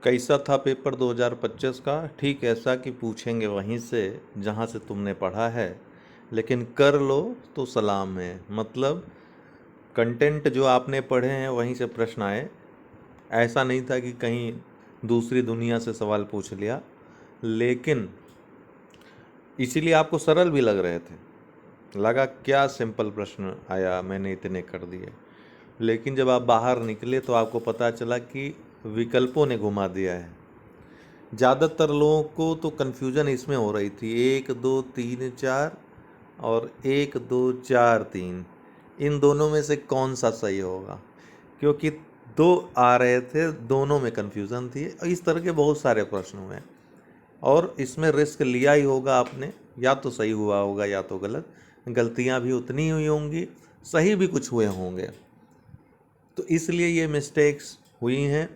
कैसा था पेपर 2025 का? ठीक ऐसा कि पूछेंगे वहीं से जहाँ से तुमने पढ़ा है, लेकिन कर लो तो सलाम है। मतलब कंटेंट जो आपने पढ़े हैं वहीं से प्रश्न आए। ऐसा नहीं था कि कहीं दूसरी दुनिया से सवाल पूछ लिया, लेकिन इसीलिए आपको सरल भी लग रहे थे। लगा क्या सिंपल प्रश्न आया, मैंने इतने कर दिए। लेकिन जब आप बाहर निकले तो आपको पता चला कि विकल्पों ने घुमा दिया है। ज़्यादातर लोगों को तो कन्फ्यूज़न इसमें हो रही थी, 1 2 3 4 और 1 2 4 3, इन दोनों में से कौन सा सही होगा, क्योंकि दो आ रहे थे, दोनों में कन्फ्यूज़न थी। इस तरह के बहुत सारे प्रश्न हुए और इसमें रिस्क लिया ही होगा आपने, या तो सही हुआ होगा या तो गलत। गलतियां भी उतनी हुई होंगी, सही भी कुछ हुए होंगे, तो इसलिए ये मिस्टेक्स हुई हैं।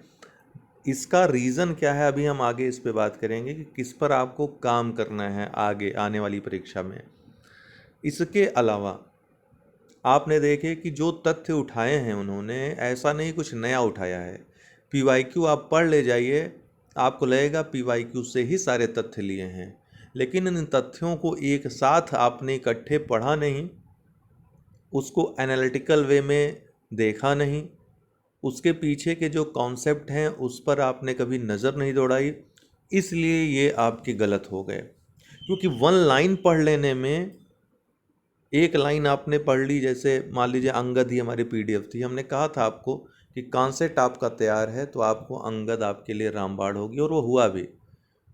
इसका रीज़न क्या है, अभी हम आगे इस पे बात करेंगे कि किस पर आपको काम करना है आगे आने वाली परीक्षा में। इसके अलावा आपने देखे कि जो तथ्य उठाए हैं उन्होंने, ऐसा नहीं कुछ नया उठाया है। पीवाईक्यू आप पढ़ ले जाइए, आपको लगेगा पीवाईक्यू से ही सारे तथ्य लिए हैं, लेकिन इन तथ्यों को एक साथ आपने इकट्ठे पढ़ा नहीं, उसको एनालिटिकल वे में देखा नहीं, उसके पीछे के जो कॉन्सेप्ट हैं उस पर आपने कभी नज़र नहीं दौड़ाई, इसलिए ये आपके गलत हो गए। क्योंकि वन लाइन पढ़ लेने में, एक लाइन आपने पढ़ ली, जैसे मान लीजिए अंगद ही हमारी पीडीएफ थी, हमने कहा था आपको कि कॉन्सेप्ट आपका तैयार है तो आपको अंगद आपके लिए रामबाण होगी, और वो हुआ भी।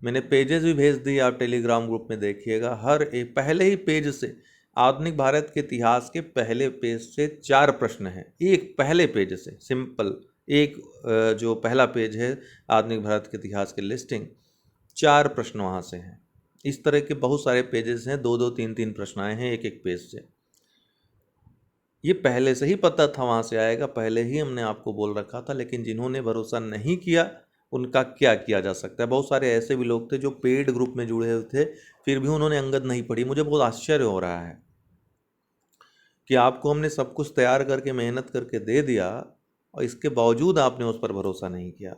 मैंने पेजेस भी भेज दिए, आप टेलीग्राम ग्रुप में देखिएगा। हर एक पहले ही पेज से, आधुनिक भारत के इतिहास के पहले पेज से 4 प्रश्न हैं, एक पहले पेज से सिंपल। एक जो पहला पेज है आधुनिक भारत के इतिहास के लिस्टिंग, 4 प्रश्न वहाँ से हैं। इस तरह के बहुत सारे पेजेस हैं, 2 2 3 3 प्रश्न आए हैं एक एक पेज से। ये पहले से ही पता था वहाँ से आएगा, पहले ही हमने आपको बोल रखा था, लेकिन जिन्होंने भरोसा नहीं किया उनका क्या किया जा सकता है। बहुत सारे ऐसे भी लोग थे जो पेड ग्रुप में जुड़े हुए थे, फिर भी उन्होंने अंगद नहीं पढ़ी। मुझे बहुत आश्चर्य हो रहा है कि आपको हमने सब कुछ तैयार करके मेहनत करके दे दिया और इसके बावजूद आपने उस पर भरोसा नहीं किया।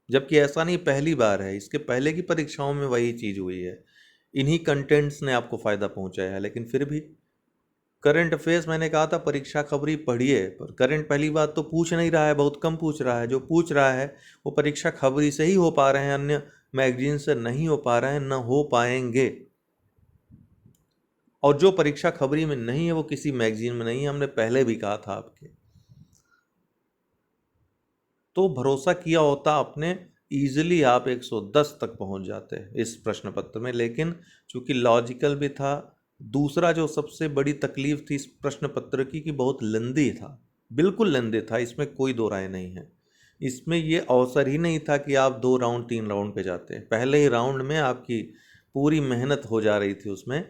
जबकि ऐसा नहीं पहली बार है, इसके पहले की परीक्षाओं में वही चीज़ हुई है। इन्हीं कंटेंट्स ने आपको फ़ायदा पहुंचाया है, लेकिन फिर भी करंट अफेयर्स, मैंने कहा था परीक्षा खबरी पढ़िए, पर करंट पहली बात तो पूछ नहीं रहा है, बहुत कम पूछ रहा है। जो पूछ रहा है वो परीक्षा खबरी से ही हो पा रहे हैं, अन्य मैगजीन से नहीं हो पा रहे हैं, न हो पाएंगे। और जो परीक्षा खबरी में नहीं है वो किसी मैगजीन में नहीं है, हमने पहले भी कहा था आपके। तो भरोसा किया होता आपने, ईजिली आप 110 तक पहुंच जाते इस प्रश्न पत्र में। लेकिन चूंकि लॉजिकल भी था, दूसरा जो सबसे बड़ी तकलीफ थी इस प्रश्न पत्र की, कि बहुत लेंदी था, बिल्कुल लेंदी था, इसमें कोई दो राय नहीं है। इसमें ये अवसर ही नहीं था कि आप 2 राउंड 3 राउंड पे जाते, पहले ही राउंड में आपकी पूरी मेहनत हो जा रही थी उसमें।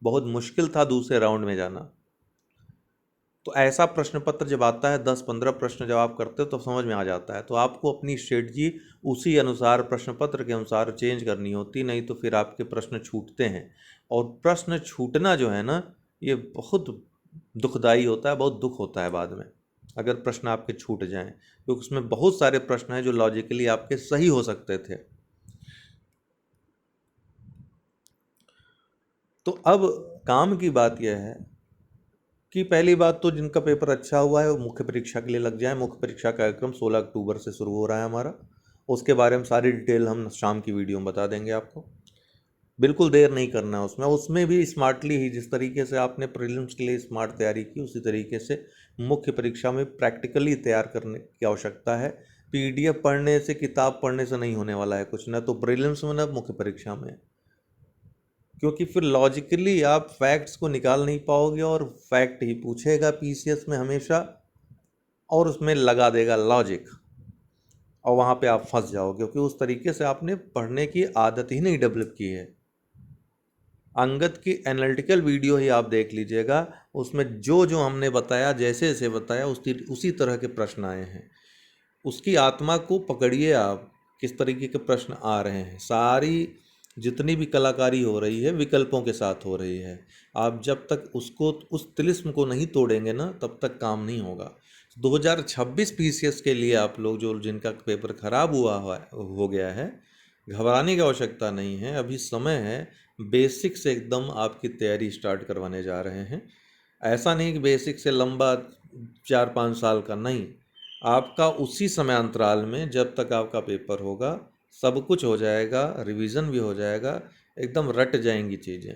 बहुत मुश्किल था दूसरे राउंड में जाना। तो ऐसा प्रश्न पत्र जब आता है, 10 15 प्रश्न जब आप करते हो तो समझ में आ जाता है। तो आपको अपनी स्ट्रेटजी उसी अनुसार, प्रश्न पत्र के अनुसार चेंज करनी होती, नहीं तो फिर आपके प्रश्न छूटते हैं। और प्रश्न छूटना जो है ना, ये बहुत दुखदाई होता है, बहुत दुख होता है बाद में अगर प्रश्न आपके छूट जाएं, क्योंकि उसमें बहुत सारे प्रश्न हैं जो लॉजिकली आपके सही हो सकते थे। तो अब काम की बात यह है कि पहली बात तो जिनका पेपर अच्छा हुआ है वो मुख्य परीक्षा के लिए लग जाए। मुख्य परीक्षा कार्यक्रम 16 अक्टूबर से शुरू हो रहा है हमारा। उसके बारे में सारी डिटेल हम शाम की वीडियो में बता देंगे आपको। बिल्कुल देर नहीं करना है उसमें। उसमें भी स्मार्टली ही, जिस तरीके से आपने प्रीलिम्स के लिए स्मार्ट तैयारी की, उसी तरीके से मुख्य परीक्षा में प्रैक्टिकली तैयार करने की आवश्यकता है। पीडीएफ पढ़ने से, किताब पढ़ने से नहीं होने वाला है कुछ, ना तो प्रीलिम्स में ना मुख्य परीक्षा में। क्योंकि फिर लॉजिकली आप फैक्ट्स को निकाल नहीं पाओगे, और फैक्ट ही पूछेगा पीसीएस में हमेशा, और उसमें लगा देगा लॉजिक, और वहाँ पे आप फंस जाओगे, क्योंकि उस तरीके से आपने पढ़ने की आदत ही नहीं डेवलप की है। अंगद की एनालिटिकल वीडियो ही आप देख लीजिएगा, उसमें जो जो हमने बताया, जैसे जैसे बताया, उसी तरह के प्रश्न आए हैं। उसकी आत्मा को पकड़िए आप, किस तरीके के प्रश्न आ रहे हैं। सारी जितनी भी कलाकारी हो रही है विकल्पों के साथ हो रही है। आप जब तक उसको, उस तिलिस्म को नहीं तोड़ेंगे ना, तब तक काम नहीं होगा। 2026 पीसीएस के लिए आप लोग जो जिनका पेपर खराब हो गया है, घबराने की आवश्यकता नहीं है। अभी समय है, बेसिक से एकदम आपकी तैयारी स्टार्ट करवाने जा रहे हैं। ऐसा नहीं कि बेसिक से लंबा 4-5 साल का, नहीं। आपका उसी समय अंतराल में जब तक आपका पेपर होगा सब कुछ हो जाएगा, रिवीजन भी हो जाएगा, एकदम रट जाएंगी चीज़ें।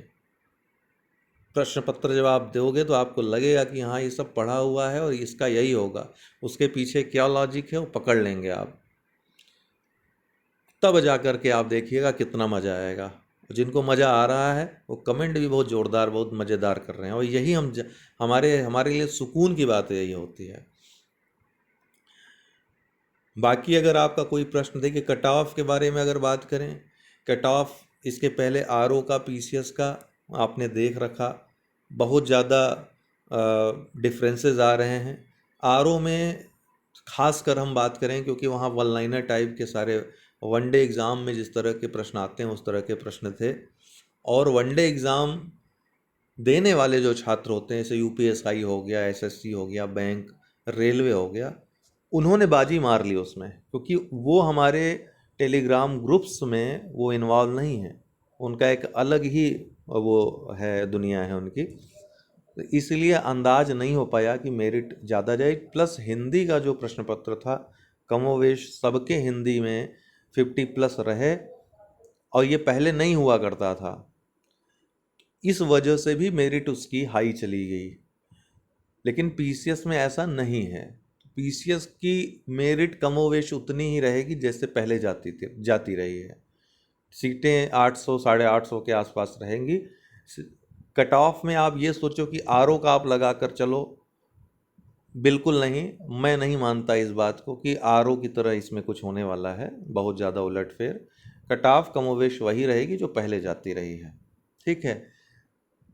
प्रश्न पत्र जब आप दोगे तो आपको लगेगा कि हाँ ये सब पढ़ा हुआ है और इसका यही होगा, उसके पीछे क्या लॉजिक है वो पकड़ लेंगे आप। तब जा कर के आप देखिएगा कितना मज़ा आएगा। जिनको मज़ा आ रहा है वो कमेंट भी बहुत ज़ोरदार, बहुत मज़ेदार कर रहे हैं, और यही हमारे हमारे लिए सुकून की बात यही होती है। बाकी अगर आपका कोई प्रश्न, देखिए कट ऑफ के बारे में अगर बात करें, कट ऑफ इसके पहले आरओ का, पीसीएस का आपने देख रखा, बहुत ज़्यादा डिफरेंसेस आ रहे हैं। आरओ में खास कर हम बात करें, क्योंकि वहाँ वन लाइनर टाइप के सारे, वनडे एग्ज़ाम में जिस तरह के प्रश्न आते हैं उस तरह के प्रश्न थे। और वनडे एग्ज़ाम देने वाले जो छात्र होते हैं, जैसे यूपीएसआई हो गया, एसएससी हो गया, बैंक, रेलवे हो गया, उन्होंने बाजी मार ली उसमें, क्योंकि वो हमारे टेलीग्राम ग्रुप्स में वो इन्वॉल्व नहीं है, उनका एक अलग ही वो है, दुनिया है उनकी। तो इसलिए अंदाज नहीं हो पाया कि मेरिट ज़्यादा जाए। प्लस हिंदी का जो प्रश्न पत्र था, कमोवेश सबके हिंदी में 50+ रहे, और ये पहले नहीं हुआ करता था। इस वजह से भी मेरिट उसकी हाई चली गई। लेकिन पीसीएस में ऐसा नहीं है। पीसीएस की मेरिट कमोवेश उतनी ही रहेगी जैसे पहले जाती रही है। सीटें 800 850 के आसपास रहेंगी। कट ऑफ में आप ये सोचो कि आरओ का आप लगा कर चलो, बिल्कुल नहीं। मैं नहीं मानता इस बात को कि आरओ की तरह इसमें कुछ होने वाला है, बहुत ज़्यादा उलटफेर। कट ऑफ कमोवेश वही रहेगी जो पहले जाती रही है, ठीक है।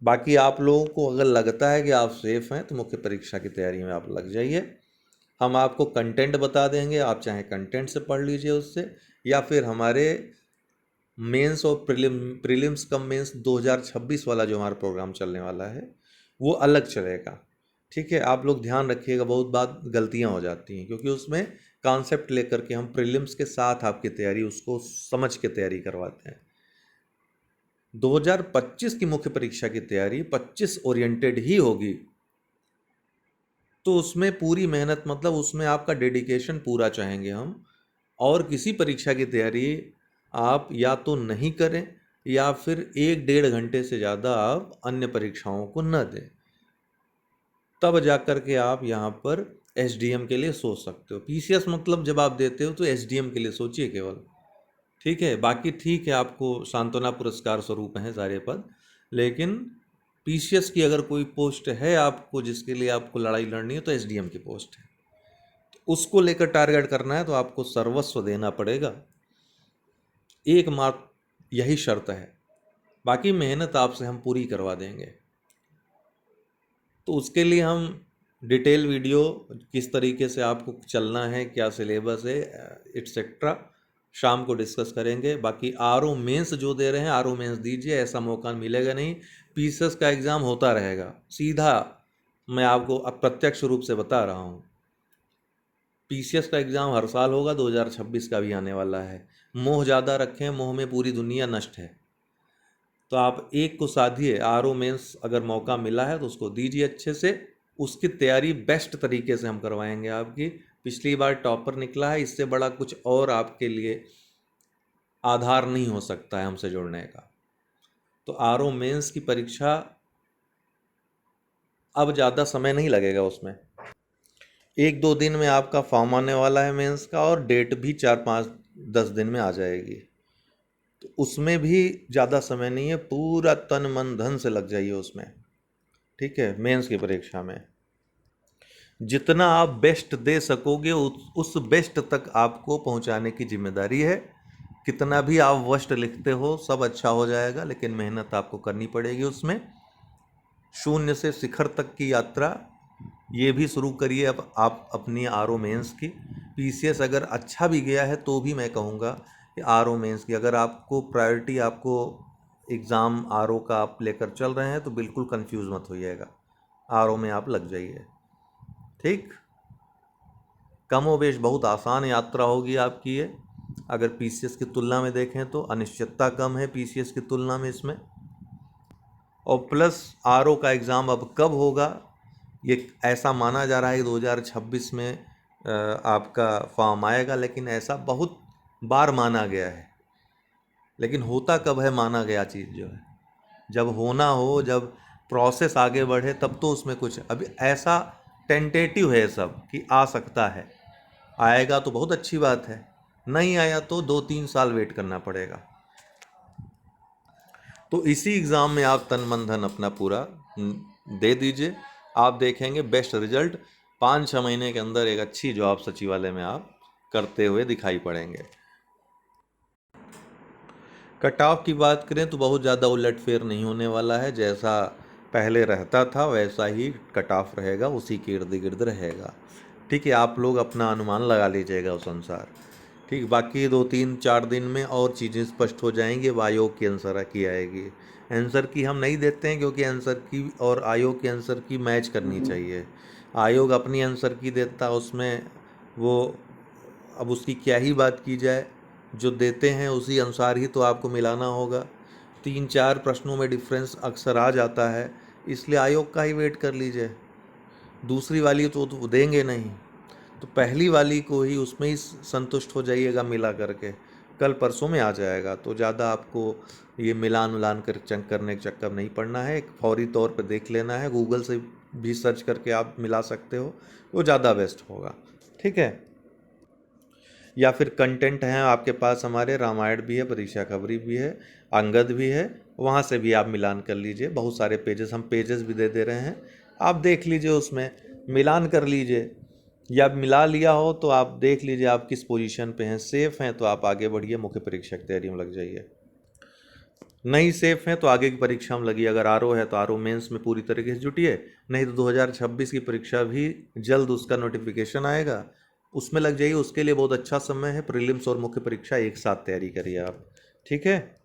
बाकी आप लोगों को अगर लगता है कि आप सेफ हैं तो मुख्य परीक्षा की तैयारी में आप लग जाइए। हम आपको कंटेंट बता देंगे, आप चाहे कंटेंट से पढ़ लीजिए उससे, या फिर हमारे मेंस और प्रीलिम्स कम मेंस 2026 वाला जो हमारा प्रोग्राम चलने वाला है वो अलग चलेगा, ठीक है। आप लोग ध्यान रखिएगा, बहुत बात गलतियां हो जाती हैं, क्योंकि उसमें कॉन्सेप्ट लेकर के हम प्रीलिम्स के साथ आपकी तैयारी, उसको समझ के तैयारी करवाते हैं। 2025 की मुख्य परीक्षा की तैयारी 25 ओरिएंटेड ही होगी, तो उसमें पूरी मेहनत, मतलब उसमें आपका डेडिकेशन पूरा चाहेंगे हम। और किसी परीक्षा की तैयारी आप या तो नहीं करें, या फिर 1-1.5 घंटे से ज़्यादा आप अन्य परीक्षाओं को न दें, तब जा कर के आप यहाँ पर एसडीएम के लिए सोच सकते हो। पीसीएस मतलब जब आप देते हो तो एसडीएम के लिए सोचिए केवल, ठीक है। बाकी ठीक है, आपको सांत्वना पुरस्कार स्वरूप हैं सारे पद, लेकिन पीसीएस की अगर कोई पोस्ट है आपको जिसके लिए आपको लड़ाई लड़नी है तो एसडीएम की पोस्ट है, तो उसको लेकर टारगेट करना है तो आपको सर्वस्व देना पड़ेगा, एकमात्र यही शर्त है। बाकी मेहनत आपसे हम पूरी करवा देंगे। तो उसके लिए हम डिटेल वीडियो, किस तरीके से आपको चलना है, क्या सिलेबस है, एट्सेट्रा, शाम को डिस्कस करेंगे। बाकी आरओ मेंस जो दे रहे हैं, आरओ मेंस दीजिए, ऐसा मौका मिलेगा नहीं। पीसीएस का एग्ज़ाम होता रहेगा सीधा, मैं आपको अब प्रत्यक्ष रूप से बता रहा हूँ। पीसीएस का एग्ज़ाम हर साल होगा, 2026 का भी आने वाला है। मोह ज़्यादा रखें, मोह में पूरी दुनिया नष्ट है। तो आप एक को साधिए, आरओ मेंस अगर मौका मिला है तो उसको दीजिए अच्छे से, उसकी तैयारी बेस्ट तरीके से हम करवाएंगे आपकी। पिछली बार टॉपर निकला है, इससे बड़ा कुछ और आपके लिए आधार नहीं हो सकता है हमसे जुड़ने का। तो आरओ मेंस की परीक्षा अब ज़्यादा समय नहीं लगेगा उसमें, 1-2 दिन में आपका फॉर्म आने वाला है मेंस का, और डेट भी 4-5-10 दिन में आ जाएगी। तो उसमें भी ज़्यादा समय नहीं है, पूरा तन मन धन से लग जाइए उसमें, ठीक है। मेंस की परीक्षा में जितना आप बेस्ट दे सकोगे उस बेस्ट तक आपको पहुंचाने की जिम्मेदारी है। कितना भी आप वर्स्ट लिखते हो सब अच्छा हो जाएगा, लेकिन मेहनत आपको करनी पड़ेगी उसमें। शून्य से शिखर तक की यात्रा ये भी शुरू करिए अब आप अपनी आरओ मेंस की। पीसीएस अगर अच्छा भी गया है तो भी मैं कहूँगा कि आरओ मेंस की अगर आपको प्रायोरिटी, आपको एग्ज़ाम आरओ का आप लेकर चल रहे हैं तो बिल्कुल कंफ्यूज मत होइएगा, आरओ में आप लग जाइए, ठीक। कमोबेश बहुत आसान यात्रा होगी आपकी ये। अगर पीसीएस की तुलना में देखें तो अनिश्चितता कम है पीसीएस की तुलना में इसमें। और प्लस आरओ का एग्ज़ाम अब कब होगा, ये ऐसा माना जा रहा है कि 2026 में आपका फॉर्म आएगा, लेकिन ऐसा बहुत बार माना गया है। लेकिन होता कब है माना गया चीज़ जो है, जब होना हो, जब प्रोसेस आगे बढ़े तब तो उसमें कुछ, अभी ऐसा टेंटेटिव है सब कि आ सकता है। आएगा तो बहुत अच्छी बात है, नहीं आया तो 2-3 साल वेट करना पड़ेगा। तो इसी एग्ज़ाम में आप तन मन धन अपना पूरा दे दीजिए, आप देखेंगे बेस्ट रिजल्ट 5-6 महीने के अंदर एक अच्छी जॉब सचिवालय में आप करते हुए दिखाई पड़ेंगे। कट ऑफ की बात करें तो बहुत ज़्यादा उलटफेर नहीं होने वाला है, जैसा पहले रहता था वैसा ही कट ऑफ रहेगा, उसी के इर्द गिर्द रहेगा। ठीक है, आप लोग अपना अनुमान लगा लीजिएगा उस अनुसार। ठीक, बाकी 2-3-4 दिन में और चीज़ें स्पष्ट हो जाएंगी। अब आयोग की आंसर की आएगी, आंसर की हम नहीं देते हैं क्योंकि आंसर की और आयोग के आंसर की मैच करनी चाहिए। आयोग अपनी आंसर की देता उसमें वो, अब उसकी क्या ही बात की जाए, जो देते हैं उसी अनुसार ही तो आपको मिलाना होगा। 3-4 प्रश्नों में डिफरेंस अक्सर आ जाता है, इसलिए आयोग का ही वेट कर लीजिए। दूसरी वाली तो देंगे नहीं, तो पहली वाली को ही उसमें ही संतुष्ट हो जाइएगा मिला करके, कल परसों में आ जाएगा। तो ज़्यादा आपको ये मिलान उलान करने के चक्कर नहीं पड़ना है, एक फौरी तौर पर देख लेना है, गूगल से भी सर्च करके आप मिला सकते हो, वो ज़्यादा बेस्ट होगा। ठीक है, या फिर कंटेंट हैं आपके पास, हमारे रामायण भी है, परीक्षा खबरी भी है, अंगद भी है, वहाँ से भी आप मिलान कर लीजिए। बहुत सारे पेजेस, हम पेजेस भी दे रहे हैं, आप देख लीजिए, उसमें मिलान कर लीजिए। या मिला लिया हो तो आप देख लीजिए आप किस पोजीशन पे हैं, सेफ़ हैं तो आप आगे बढ़िए, मुख्य परीक्षा की तैयारी में लग जाइए। नहीं सेफ़ हैं तो आगे की परीक्षा में लगिए। अगर आरओ है तो आरओ मेंस में पूरी तरीके से जुटिए, नहीं तो 2026 की परीक्षा भी जल्द उसका नोटिफिकेशन आएगा, उसमें लग जाइए। उसके लिए बहुत अच्छा समय है, प्रीलिम्स और मुख्य परीक्षा एक साथ तैयारी करिए आप। ठीक है,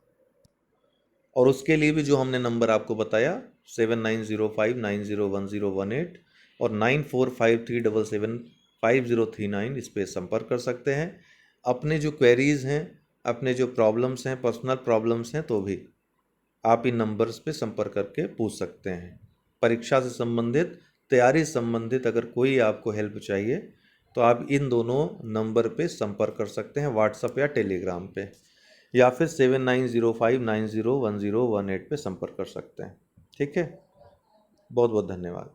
और उसके लिए भी जो हमने नंबर आपको बताया 7905901018 और 9453775039, इस पर संपर्क कर सकते हैं। अपने जो क्वेरीज़ हैं, अपने जो प्रॉब्लम्स हैं, पर्सनल प्रॉब्लम्स हैं, तो भी आप इन नंबर्स पे संपर्क करके पूछ सकते हैं। परीक्षा से संबंधित, तैयारी से संबंधित अगर कोई आपको हेल्प चाहिए तो आप इन दोनों नंबर पे संपर्क कर सकते हैं, व्हाट्सएप या टेलीग्राम पे, या फिर 7905901018 पे संपर्क कर सकते हैं। ठीक है, बहुत बहुत धन्यवाद।